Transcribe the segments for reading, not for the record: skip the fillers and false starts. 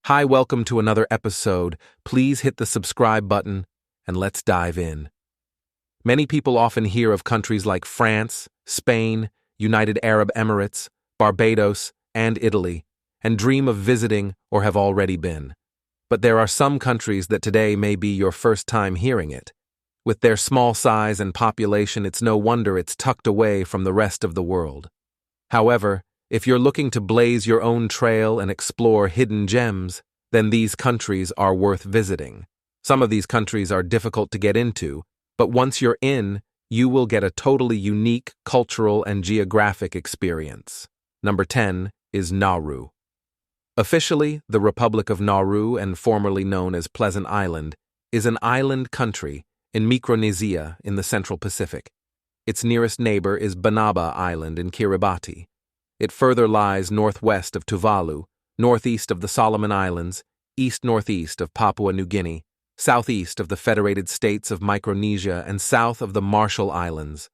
Hi, welcome to another episode. Please hit the subscribe button and let's dive in. Many people often hear of countries like France, Spain, United Arab Emirates, Barbados, and Italy, and dream of visiting or have already been. But there are some countries that today may be your first time hearing it. With their small size and population, it's no wonder it's tucked away from the rest of the world. However, if you're looking to blaze your own trail and explore hidden gems, then these countries are worth visiting. Some of these countries are difficult to get into, but once you're in, you will get a totally unique cultural and geographic experience. Number 10 is Nauru. Officially, the Republic of Nauru, and formerly known as Pleasant Island, is an island country in Micronesia in the Central Pacific. Its nearest neighbor is Banaba Island in Kiribati. It further lies northwest of Tuvalu, northeast of the Solomon Islands, east-northeast of Papua New Guinea, southeast of the Federated States of Micronesia, and south of the Marshall Islands.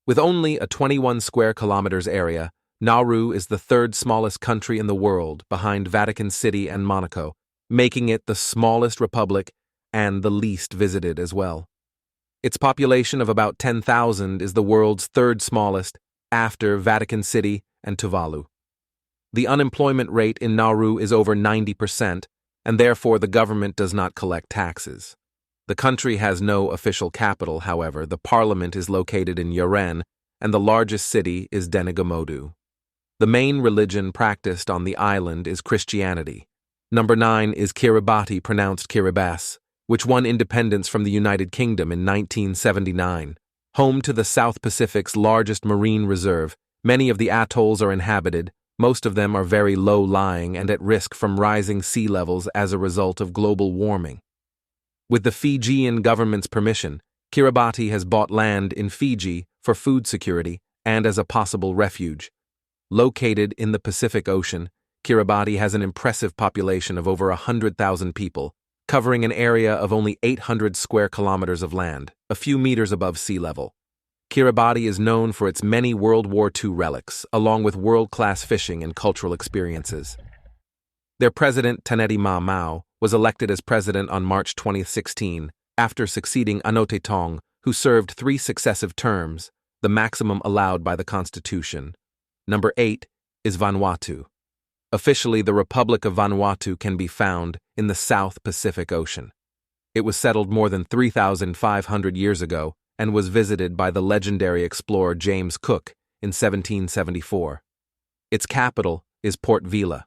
With only a 21 square kilometers area, Nauru is the third smallest country in the world behind Vatican City and Monaco, making it the smallest republic and the least visited as well. Its population of about 10,000 is the world's third smallest after Vatican City and Tuvalu. The unemployment rate in Nauru is over 90%, and therefore the government does not collect taxes. The country has no official capital, however. The parliament is located in Yaren, and the largest city is Denegamodu. The main religion practiced on the island is Christianity. Number 9 is Kiribati, pronounced Kiribati, which won independence from the United Kingdom in 1979. Home to the South Pacific's largest marine reserve, many of the atolls are inhabited. Most of them are very low-lying and at risk from rising sea levels as a result of global warming. With the Fijian government's permission, Kiribati has bought land in Fiji for food security and as a possible refuge. Located in the Pacific Ocean, Kiribati has an impressive population of over 100,000 people, covering an area of only 800 square kilometers of land, a few meters above sea level. Kiribati is known for its many World War II relics, along with world-class fishing and cultural experiences. Their president, Taneti Mao, was elected as president on March 2016, after succeeding Anote Tong, who served 3 successive terms, the maximum allowed by the Constitution. Number 8 is Vanuatu. Officially, the Republic of Vanuatu can be found in the South Pacific Ocean. It was settled more than 3,500 years ago, and was visited by the legendary explorer James Cook in 1774. Its capital is Port Vila.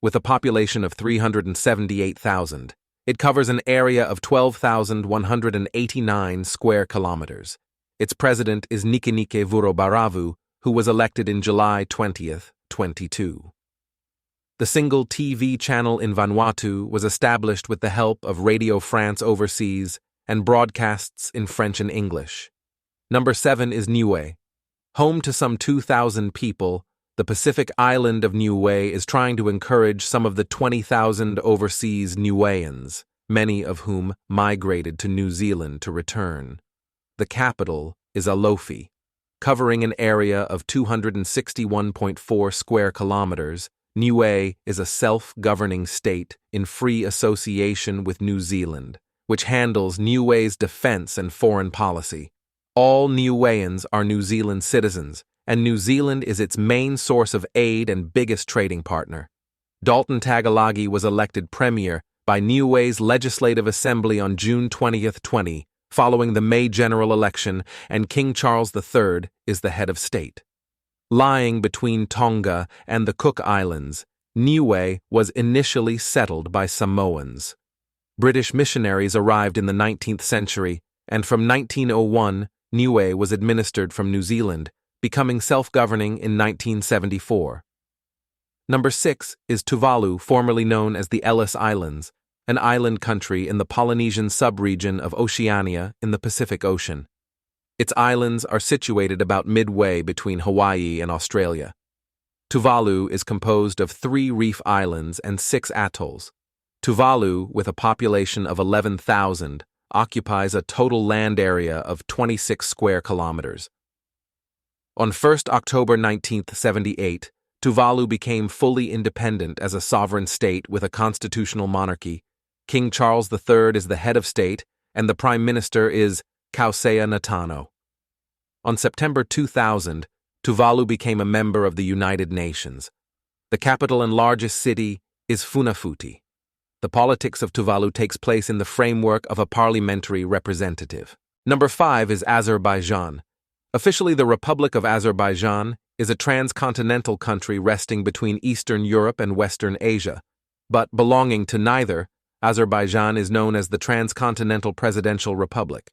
With a population of 378,000, it covers an area of 12,189 square kilometers. Its president is Nikinike Vurobaravu, who was elected in July 20th, 2022. The single TV channel in Vanuatu was established with the help of Radio France Overseas and broadcasts in French and English. Number 7 is Niue. Home to some 2,000 people, the Pacific island of Niue is trying to encourage some of the 20,000 overseas Niueans, many of whom migrated to New Zealand to return. The capital is Alofi. Covering an area of 261.4 square kilometers, Niue is a self-governing state in free association with New Zealand, which handles Niue's defense and foreign policy. All Niueans are New Zealand citizens, and New Zealand is its main source of aid and biggest trading partner. Dalton Tagalagi was elected premier by Niue's Legislative Assembly on June 20th, 20, following the May general election, and King Charles III is the head of state. Lying between Tonga and the Cook Islands, Niue was initially settled by Samoans. British missionaries arrived in the 19th century, and from 1901, Niue was administered from New Zealand, becoming self-governing in 1974. Number 6 is Tuvalu, formerly known as the Ellis Islands, an island country in the Polynesian sub-region of Oceania in the Pacific Ocean. Its islands are situated about midway between Hawaii and Australia. Tuvalu is composed of 3 reef islands and 6 atolls. Tuvalu, with a population of 11,000, occupies a total land area of 26 square kilometers. On 1 October 1978, Tuvalu became fully independent as a sovereign state with a constitutional monarchy. King Charles III is the head of state, and the prime minister is Kausea Natano. On September 2000, Tuvalu became a member of the United Nations. The capital and largest city is Funafuti. The politics of Tuvalu takes place in the framework of a parliamentary representative. Number 5 is Azerbaijan. Officially, the Republic of Azerbaijan is a transcontinental country resting between Eastern Europe and Western Asia, but belonging to neither. Azerbaijan is known as the Transcontinental Presidential Republic.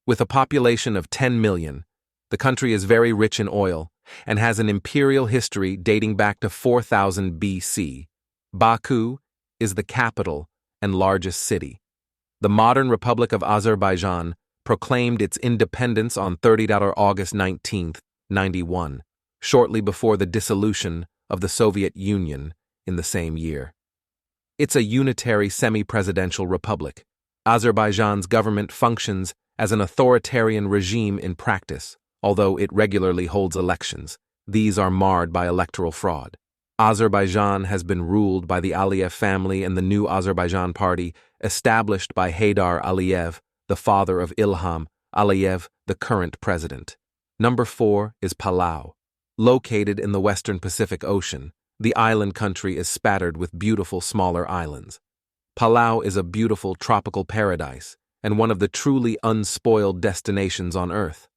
With a population of 10 million, the country is very rich in oil and has an imperial history dating back to 4000 BC. Baku is the capital and largest city. The modern Republic of Azerbaijan proclaimed its independence on August 19, 1991, shortly before the dissolution of the Soviet Union in the same year. It's a unitary semi-presidential republic. Azerbaijan's government functions as an authoritarian regime in practice, although it regularly holds elections. These are marred by electoral fraud. Azerbaijan has been ruled by the Aliyev family and the New Azerbaijan Party, established by Haydar Aliyev, the father of Ilham Aliyev, the current president. Number 4 is Palau. Located in the western Pacific Ocean, the island country is spattered with beautiful smaller islands. Palau is a beautiful tropical paradise and one of the truly unspoiled destinations on Earth.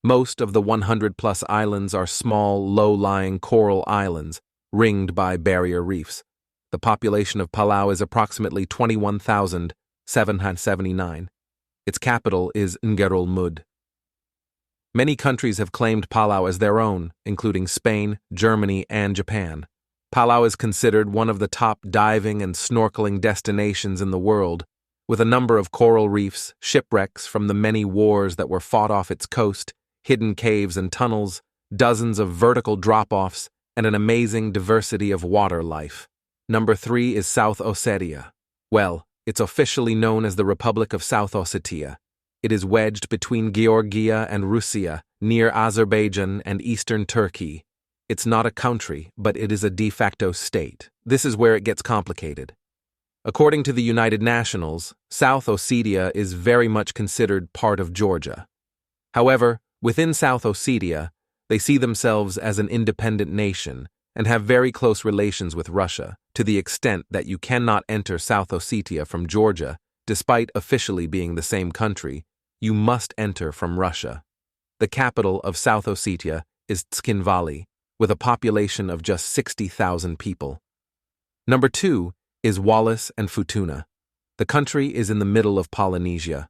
Most of the 100-plus islands are small, low-lying coral islands ringed by barrier reefs. The population of Palau is approximately 21,779. Its capital is Ngerul Mud. Many countries have claimed Palau as their own, including Spain, Germany, and Japan. Palau is considered one of the top diving and snorkeling destinations in the world, with a number of coral reefs, shipwrecks from the many wars that were fought off its coast, hidden caves and tunnels, dozens of vertical drop-offs, and an amazing diversity of water life. Number 3 is South Ossetia. Well, it's officially known as the Republic of South Ossetia. It is wedged between Georgia and Russia, near Azerbaijan and eastern Turkey. It's not a country, but it is a de facto state. This is where it gets complicated. According to the United Nations, South Ossetia is very much considered part of Georgia. However, within South Ossetia, they see themselves as an independent nation and have very close relations with Russia, to the extent that you cannot enter South Ossetia from Georgia, despite officially being the same country. You must enter from Russia. The capital of South Ossetia is Tskhinvali, with a population of just 60,000 people. Number 2 is Wallace and Futuna. The country is in the middle of Polynesia.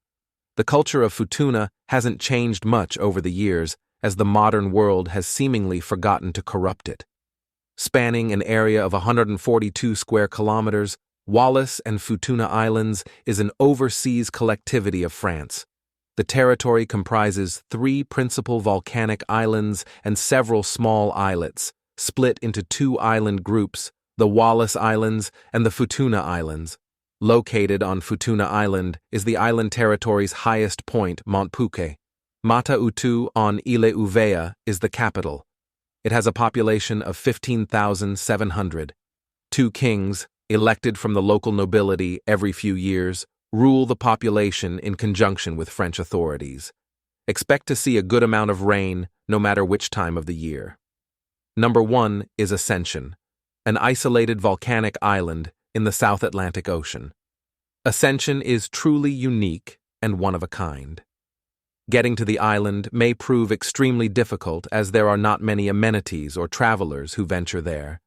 The culture of Futuna hasn't changed much over the years, as the modern world has seemingly forgotten to corrupt it. Spanning an area of 142 square kilometers, Wallace and Futuna Islands is an overseas collectivity of France. The territory comprises 3 principal volcanic islands and several small islets, split into 2 island groups, the Wallace Islands and the Futuna Islands. Located on Futuna Island is the island territory's highest point, Mont Pouquet. Mata Utu on Ile Uvea is the capital. It has a population of 15,700. 2 kings, elected from the local nobility every few years, rule the population in conjunction with French authorities. Expect to see a good amount of rain no matter which time of the year. Number 1 is Ascension, an isolated volcanic island in the South Atlantic Ocean. Ascension is truly unique and one of a kind. Getting to the island may prove extremely difficult as there are not many amenities or travelers who venture there.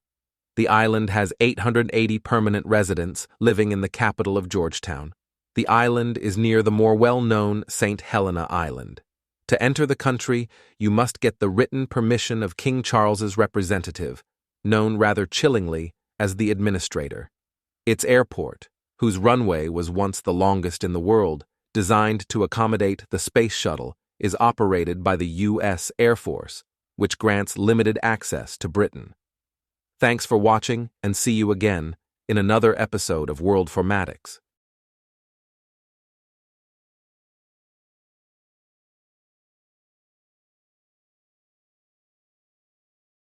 The island has 880 permanent residents living in the capital of Georgetown. The island is near the more well-known St. Helena Island. To enter the country, you must get the written permission of King Charles's representative, known rather chillingly as the administrator. Its airport, whose runway was once the longest in the world, designed to accommodate the space shuttle, is operated by the U.S. Air Force, which grants limited access to Britain. Thanks for watching, and see you again in another episode of World Formatics.